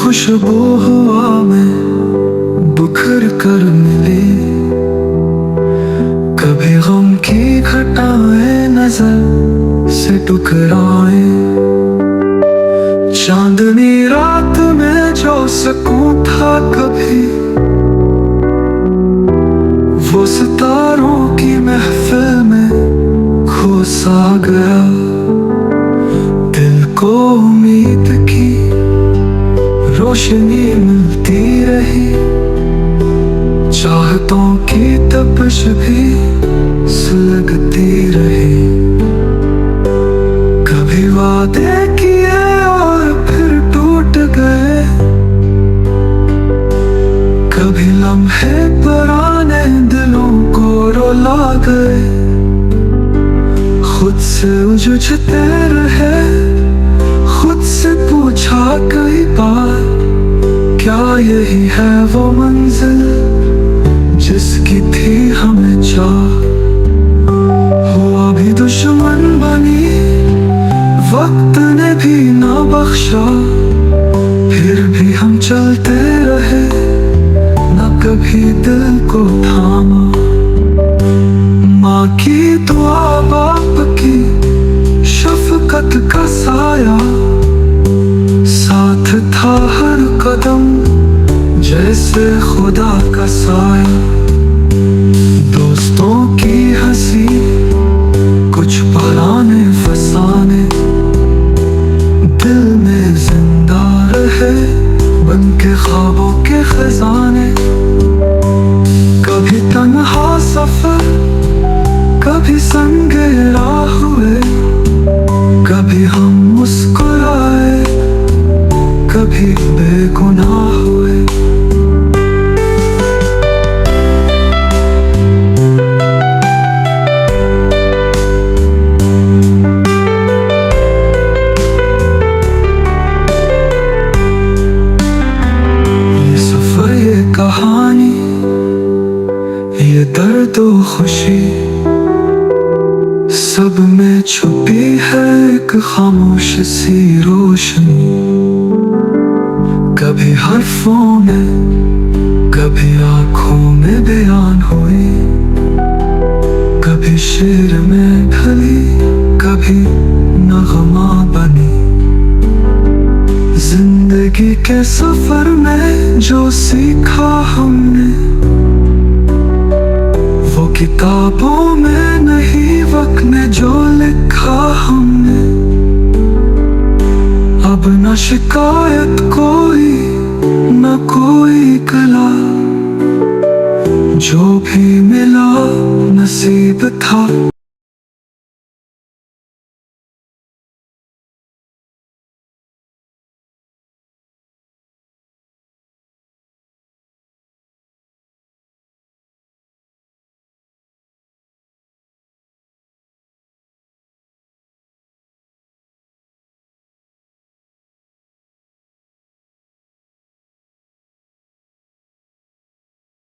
खुशबू हवा में बिखर कर मिले, कभी गम की घटाएं नजर से टकराए। चांदनी रात में जो सुकून था कभी, वो सितारों की महफिल में खो सा गया। दिल को उम्मीद की रोशनी मिलती रही, चाहतों की तपिश भी सुलगती रही। कभी वादे किए और फिर टूट गए, कभी लम्हे पुराने दिलों को रुला गए। खुद से उलझते रहे, खुद से पूछा कई बार, क्या यही है वो मंजिल जिसकी थी हमें चाह। हुआ भी दुश्मन बनी, वक्त ने भी ना बख्शा, फिर भी हम चलते रहे, ना कभी दिल को थामा। माँ की दुआ, बाप की शफकत का साया, साथ था हर कदम जैसे खुदा का साया। दोस्तों की हंसी कुछ पराने फसाने, दिल में जिंदा रहे बन के ख्वाबों के खजाने। कभी तन्हा सफर, कभी संगे राह हुए, कभी हम मुस्कुराए, कभी बेगुनाह हुए। ये सफर, ये कहानी, ये दर्द और खुशी, सब में छुपी है एक खामोश सी रोशनी। कभी हर्फों में, कभी आँखों में बयान हुई, कभी शेर में ढली, कभी नगमा बनी। जिंदगी के सफर में जो सीखा हमने, वो किताबों में नहीं, वक्त ने जो लिखा हमने। अब न शिकायत कोई, न कोई कला, जो भी मिला नसीब था।